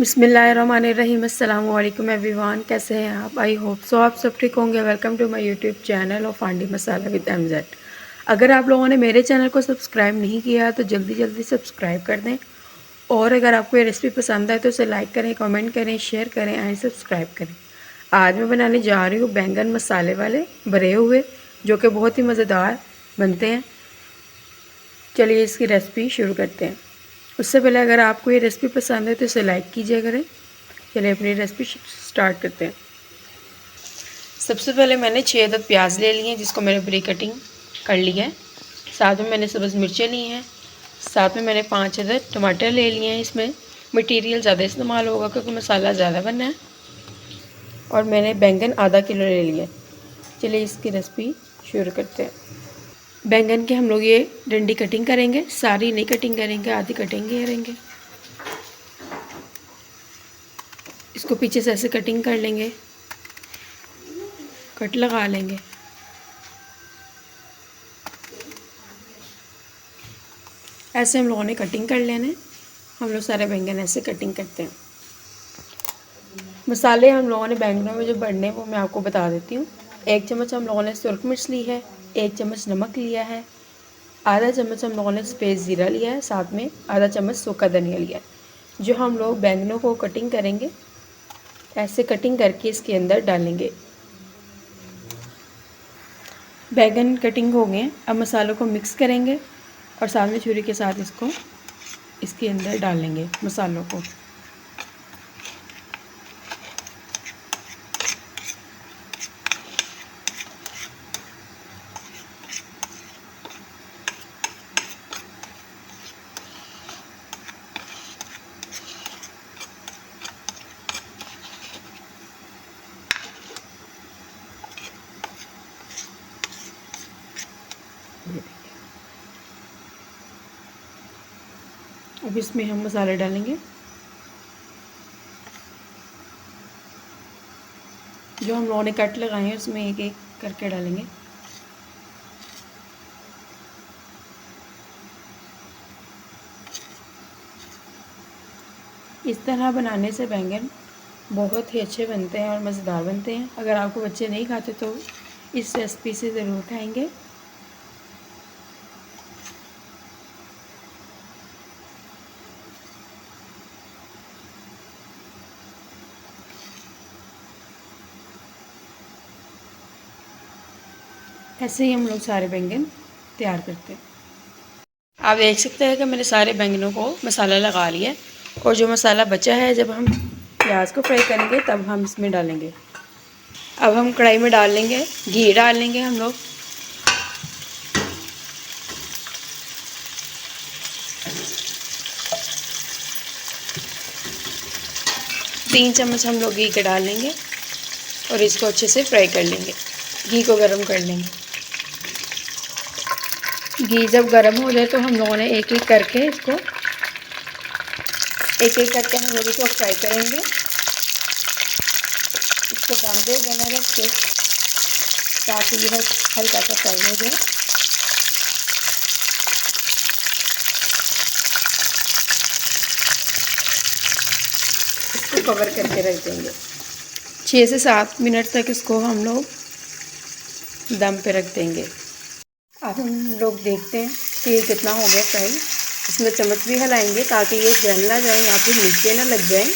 बिस्मिल्लाहिर्रहमानिर्रहीम। अस्सलाम वालेकुम एवरीवन, कैसे हैं आप? आई होप सो आप सब ठीक होंगे। Welcome to my YouTube channel of आंडी मसाला विद एमजेड। अगर आप लोगों ने मेरे चैनल को सब्सक्राइब नहीं किया तो जल्दी जल्दी सब्सक्राइब कर दें, और अगर आपको ये रेसिपी पसंद आए तो उसे लाइक करें, कमेंट करें, शेयर करें एंड सब्सक्राइब करें। आज मैं बनाने जा रही हूँ बैंगन मसाले वाले भरे हुए, जो कि बहुत ही मज़ेदार बनते हैं। चलिए इसकी रेसिपी शुरू करते हैं। उससे पहले अगर आपको ये रेसिपी पसंद है तो इसे लाइक कीजिए करें। चलिए अपनी रेसिपी स्टार्ट करते हैं। सबसे पहले मैंने 6 अदद प्याज ले लिए हैं, जिसको मैंने बारीक कटिंग कर ली है। साथ में मैंने सब्ज़ मिर्चें ली हैं। साथ में मैंने 5 अदद टमाटर ले लिए हैं। इसमें मटेरियल ज़्यादा इस्तेमाल होगा क्योंकि मसाला ज़्यादा बनना है। और मैंने बैंगन आधा किलो ले लिया। चलिए इसकी रेसिपी शुरू करते हैं। बैंगन के हम लोग ये डंडी कटिंग करेंगे, सारी नहीं कटिंग करेंगे, आधी कटिंग करेंगे। इसको पीछे से ऐसे कटिंग कर लेंगे, कट लगा लेंगे। ऐसे हम लोगों ने कटिंग कर लेने। हम लोग सारे बैंगन ऐसे कटिंग करते हैं। मसाले हम लोगों ने बैंगनों में जो बढ़ने वो मैं आपको बता देती हूँ। 1 चम्मच हम लोगों ने सुरख मिर्च ली है, 1 चम्मच नमक लिया है, आधा चम्मच हम लोगों ने सफ़ेद ज़ीरा लिया है, साथ में आधा चम्मच सूखा धनिया लिया है। जो हम लोग बैंगनों को कटिंग करेंगे, ऐसे कटिंग करके इसके अंदर डालेंगे। बैंगन कटिंग हो गए, अब मसालों को मिक्स करेंगे और साथ में छुरी के साथ इसको इसके अंदर डालेंगे मसालों को। अब इसमें हम मसाले डालेंगे। जो हम लोगों ने कट लगाए हैं उसमें एक एक करके डालेंगे। इस तरह बनाने से बैंगन बहुत ही अच्छे बनते हैं और मज़ेदार बनते हैं। अगर आपको बच्चे नहीं खाते तो इस रेसिपी से ज़रूर खाएंगे। ऐसे ही हम लोग सारे बैंगन तैयार करते हैं। आप देख सकते हैं कि मैंने सारे बैंगनों को मसाला लगा लिया है, और जो मसाला बचा है जब हम प्याज को फ्राई करेंगे तब हम इसमें डालेंगे। अब हम कढ़ाई में डाल लेंगे, घी डाल लेंगे हम लोग। तीन चम्मच हम लोग घी के डाल लेंगे और इसको अच्छे से फ्राई कर लेंगे। घी को गर्म कर लेंगे। घी जब गर्म हो जाए तो हम लोगों ने एक एक करके हम लोग इसको फ्राई करेंगे। इसको बांधे बना रख के ताकि यह हल्का सा फ्राई हो जाए। इसको कवर करके रख देंगे। 6 से 7 मिनट तक इसको हम लोग दम पे रख देंगे। अब हम लोग देखते हैं कि ये कितना हो गया फ्राई। इसमें चम्मच भी हिलाएंगे ताकि ये जल ना जाए या फिर नीचे ना लग जाए।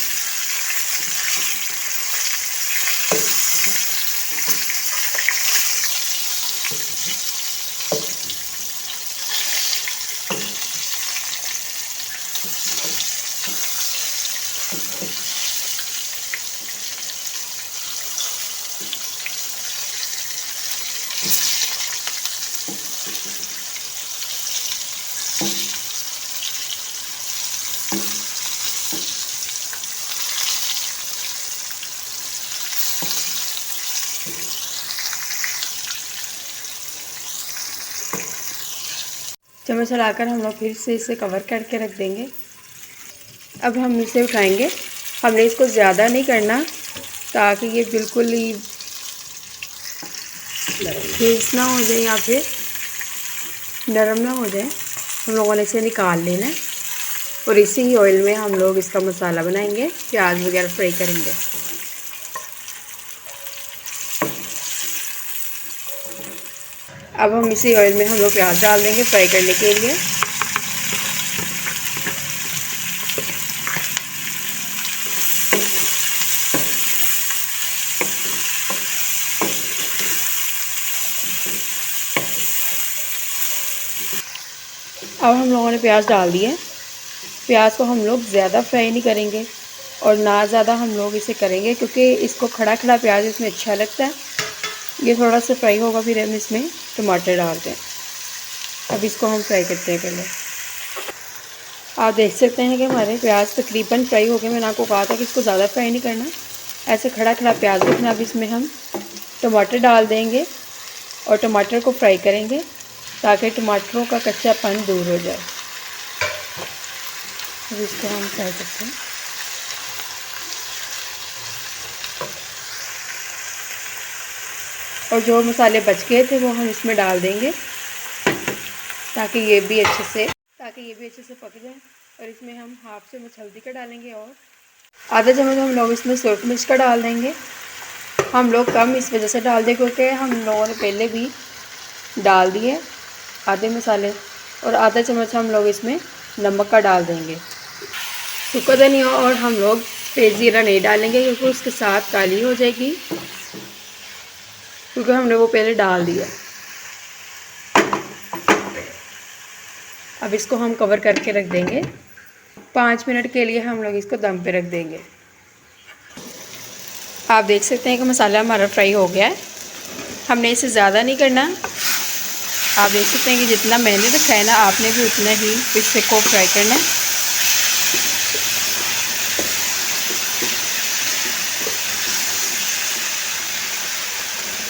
चम्मच हिलाकर हम लोग फिर से इसे कवर करके रख देंगे। अब हम इसे उठाएंगे। हमने इसको ज़्यादा नहीं करना ताकि ये बिल्कुल ही तेज ना हो जाए या फिर नरम ना हो जाए। हम लोगों ने इसे निकाल लेना है और इसी ही ऑयल में हम लोग इसका मसाला बनाएंगे, प्याज वगैरह फ्राई करेंगे। अब हम इसी ऑयल में हम लोग प्याज डाल देंगे फ्राई करने के लिए। अब हम लोगों ने प्याज डाल दिए। प्याज को हम लोग ज़्यादा फ्राई नहीं करेंगे और ना ज़्यादा हम लोग इसे करेंगे, क्योंकि इसको खड़ा खड़ा प्याज इसमें अच्छा लगता है। ये थोड़ा सा फ्राई होगा, फिर हम इसमें टमाटर डालते हैं। अब इसको हम फ्राई करते हैं पहले। आप देख सकते हैं कि हमारे प्याज तकरीबन फ्राई हो गए। मैंने आपको कहा था कि इसको ज़्यादा फ्राई नहीं करना, ऐसे खड़ा खड़ा प्याज रखना। अब इसमें हम टमाटर डाल देंगे और टमाटर को फ्राई करेंगे ताकि टमाटरों का कच्चापन दूर हो जाए। अब इसको हम फ्राई करते हैं। और जो मसाले बच गए थे वो हम इसमें डाल देंगे ताकि ये भी अच्छे से पक जाए। और इसमें हम हाफ चम्मच हल्दी का डालेंगे और आधा चम्मच हम लोग इसमें सूरख मिर्च का डाल देंगे। हम लोग कम इस वजह से डाल दें क्योंकि हम लोगों ने पहले भी डाल दिए आधे मसाले। और आधा चम्मच हम लोग इसमें नमक का डाल देंगे। सूखा धनिया और हम लोग तेज़ जीरा नहीं डालेंगे क्योंकि उसके साथ काली हो जाएगी, क्योंकि हमने वो पहले डाल दिया। अब इसको हम कवर करके रख देंगे। 5 मिनट के लिए हम लोग इसको दम पे रख देंगे। आप देख सकते हैं कि मसाला हमारा फ्राई हो गया है। हमने इसे ज़्यादा नहीं करना। आप देख सकते हैं कि जितना मैंने रखा है ना, आपने भी उतना ही फिश को फ्राई करना है।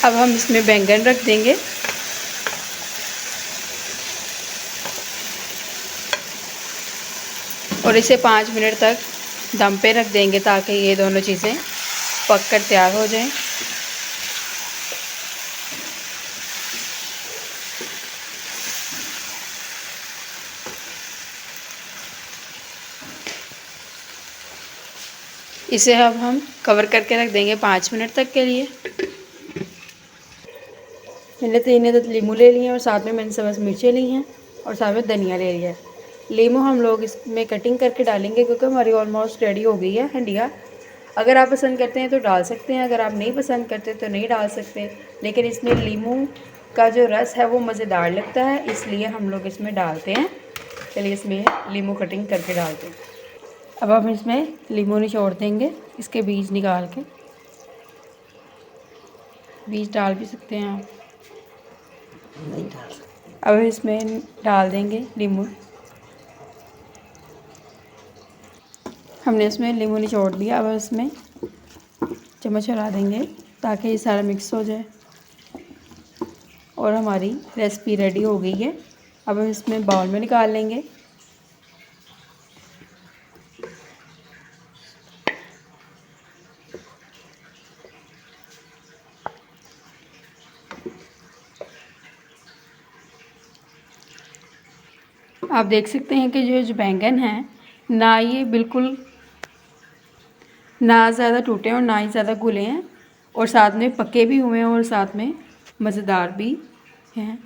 अब हम इसमें बैंगन रख देंगे। और इसे 5 मिनट तक दम पे रख देंगे ताकि ये दोनों चीज़ें पक कर तैयार हो जाएं। इसे अब हम कवर करके रख देंगे 5 मिनट तक के लिए। मैंने 3 लीमू ले लिए और साथ में मैंने सब्ज़ मिर्चें ली हैं और साथ में धनिया ले लिया है। लीमू हम लोग इसमें कटिंग करके डालेंगे क्योंकि हमारी ऑलमोस्ट रेडी हो गई है हंडिया। अगर आप पसंद करते हैं तो डाल सकते हैं, अगर आप नहीं पसंद करते तो नहीं डाल सकते। लेकिन इसमें लीमू का जो रस है वो मज़ेदार लगता है, इसलिए हम लोग इसमें डालते हैं। चलिए इसमें लीमू कटिंग करके डालते हैं। अब हम इसमें लीमू निचोड़ देंगे, इसके बीज निकाल के। बीज डाल भी सकते हैं आप। अब इसमें डाल देंगे लीमू। हमने इसमें लीमू निचोड़ दिया। अब इसमें चम्मच हिला देंगे ताकि ये सारा मिक्स हो जाए। और हमारी रेसिपी रेडी हो गई है। अब हम इसमें बाउल में निकाल लेंगे। आप देख सकते हैं कि जो बैंगन हैं ना, ये बिल्कुल ना ज़्यादा टूटे और ना ही ज़्यादा घुले हैं, और साथ में पके भी हुए हैं और साथ में मज़ेदार भी हैं।